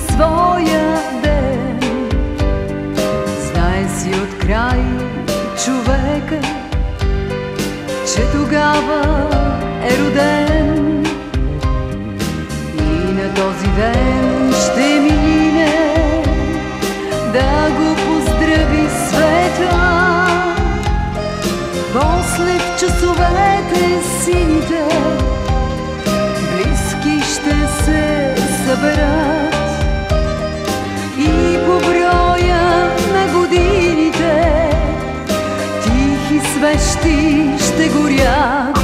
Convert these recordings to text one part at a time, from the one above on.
своя ден. Знае си от край човека, че тогава е роден и на този ден ще мине да го поздрави света. После в часовете сините близки ще се съберат и по броя на годините тихи свещи ще горят.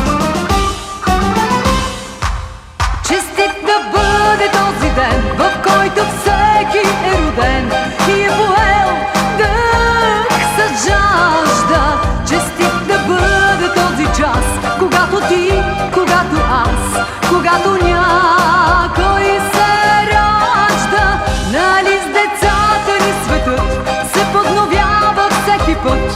Честит да бъде този ден, в който всеки е роден и е поел дъх с жажда. Честит да бъде този час, когато ти, когато аз, когато някой се ражда. Нали с децата ни светът се подновява всеки път,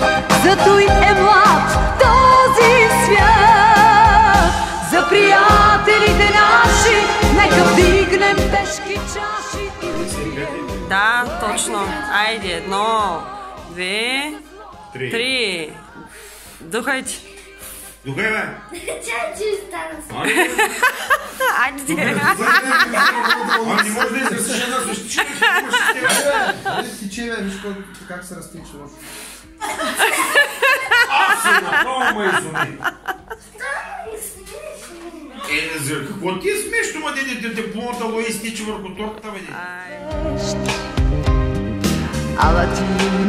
зато и е млад този свят. За приятелите наши нека вдигнем тежки чаши и пием. Да, точно. Айде, 1, 2, 3. Духайте. Духай, бе! Чай, че стана. Айде ти. А не може да изръсиш една същичка. Тичи, бе, виж как се разтича. Аз се направо ме изуми. Какво ти е смешно, ма де плонтало и изтича върху тортата, бе? Ала ти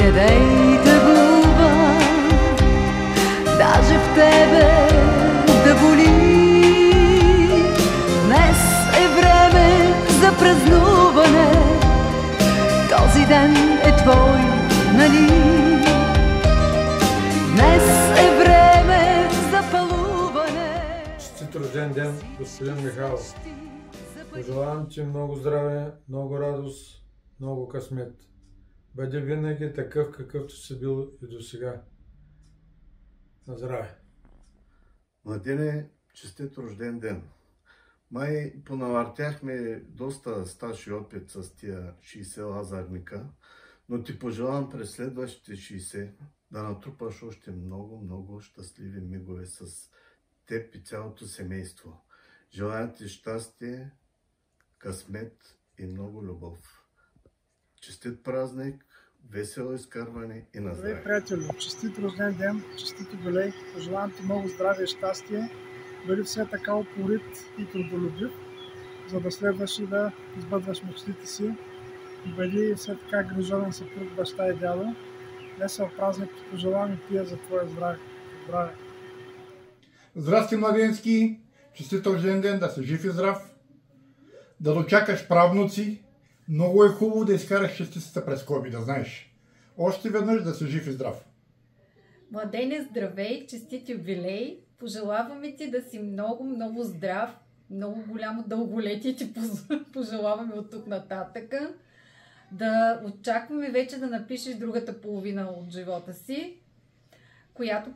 не дей тъгува, даже в тебе да боли. Днес е време за празнуване, този ден е твой, нали? Днес е време за пълуване. Честит рожден ден, господин Михайлов. Пожелавам ти много здраве, много радост, много късмет. Бъди винаги такъв, какъвто си бил и до сега. На здраве! Младене, честит рожден ден! Май понавъртяхме доста стаж и опит с тия 60 лазарника, но ти пожелавам през следващите 60 да натрупаш още много щастливи мигове с теб и цялото семейство. Желая ти щастие, късмет и много любов. Честит празник, весело изкарване и на здраве! Здравей, приятели! Честит рожден ден, честит юбилей! Пожелавам ти много здраве и щастие. Бъди все така упорит и трудолюбив, за да следваш и да избъдваш мечтите си. Бъди все така грижовен съпруг, баща и дядо. Весел празник ти пожелавам и пия за твоя здраве. Здраве! Здрасти, младенски! Честит рожден ден, да си жив и здрав, да дочакаш правнуци. Много е хубаво да изкараш частицата през скоби, да знаеш. Още веднъж да си жив и здрав. Младене, здравей, честит юбилей. Пожелаваме ти да си много здрав, много голямо дълголетие ти пожелаваме от тук нататъка. Да очакваме вече да напишеш другата половина от живота си, която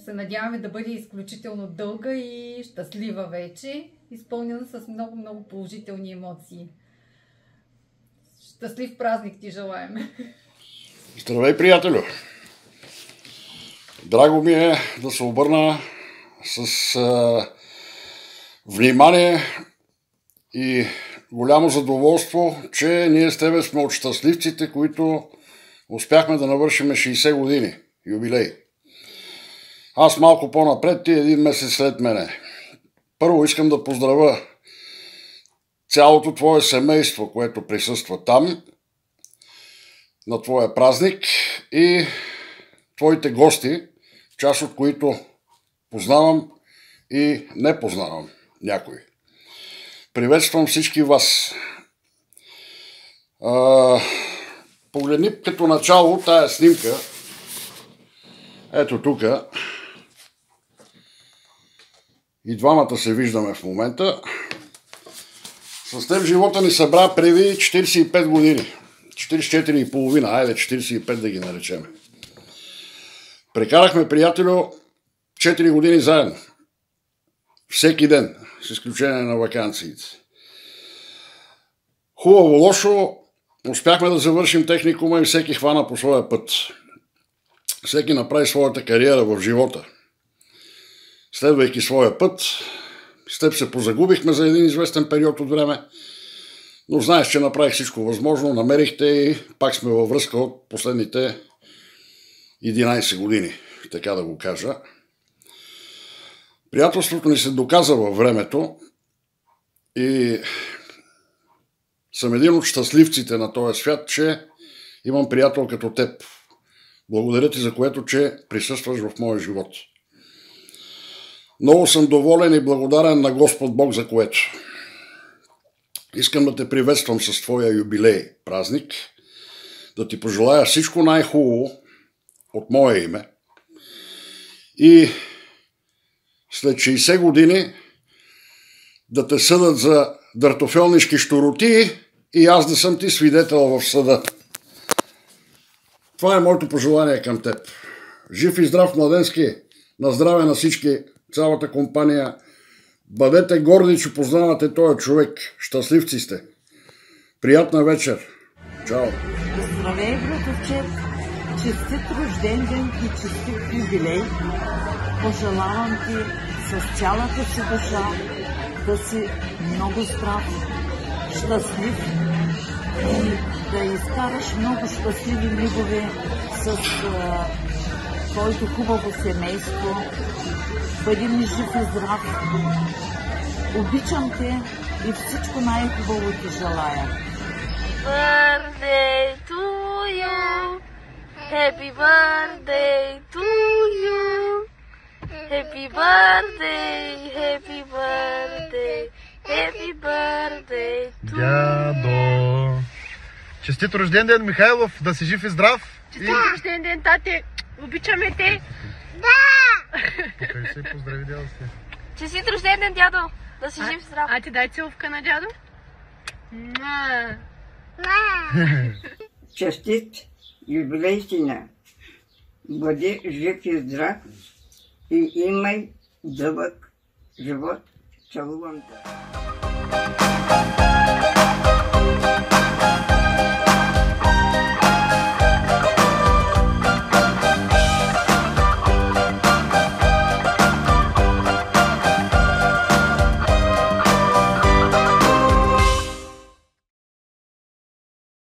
се надяваме да бъде изключително дълга и щастлива вече, изпълнена с много положителни емоции. Щастлив празник ти желаем! Здравей, приятелю! Драго ми е да се обърна с внимание и голямо задоволство, че ние с тебе сме от щастливците, които успяхме да навършим 60 години юбилей. Аз малко по-напред, ти един месец след мене. Първо искам да поздравя цялото твое семейство, което присъства там на твоя празник и твоите гости, част от които познавам и не познавам някой. Приветствам всички вас. Погледни като начало тая снимка. Ето тук. И двамата се виждаме в момента. С теб живота ни събра преди 45 години. 44,5, айде 45 да ги наречем. Прекарахме, приятелю, 4 години заедно. Всеки ден, с изключение на ваканциите. Хубаво, лошо, успяхме да завършим техникума и всеки хвана по своя път. Всеки направи своята кариера в живота. Следвайки своя път, с теб се позагубихме за един известен период от време, но знаеш, че направих всичко възможно, намерихте и пак сме във връзка от последните 11 години, така да го кажа. Приятелството ни се доказа във времето и съм един от щастливците на този свят, че имам приятел като теб. Благодаря ти за което, че присъстваш в моя живот. Много съм доволен и благодарен на Господ Бог за което. Искам да те приветствам с твоя юбилей, празник, да ти пожелая всичко най-хубаво от мое име и след 60 години да те съдат за дъртофелнишки щуроти и аз да съм ти свидетел в съда. Това е моето пожелание към теб. Жив и здрав, Младенски, на здраве на всички, цялата компания. Бъдете горди, че познавате този човек. Щастливци сте. Приятна вечер. Чао. Здравей, братовчет. Честит рожден ден и честит юбилей. Пожелавам ти с цялата си душа да си много здрав, щастлив и да изкараш много щастливи мигове с твоето хубаво семейство. Бъди ми жив и здрав. Обичам те и всичко най-хубаво ти желая. Birthday to you. Happy birthday to you. Happy birthday, happy birthday, happy birthday to you. Дядо! Честит рожден ден, Михайлов! Да си жив и здрав! Честит рожден ден, тате! Обичаме те! Да! Покажи се и поздрави дядо си. Честит рожден ден, дядо! Да си жив и здрав! А ти дай целувка на дядо? Честит юбилей, сина! Бъди жив и здрав и имай дълъг живот. Целувам те!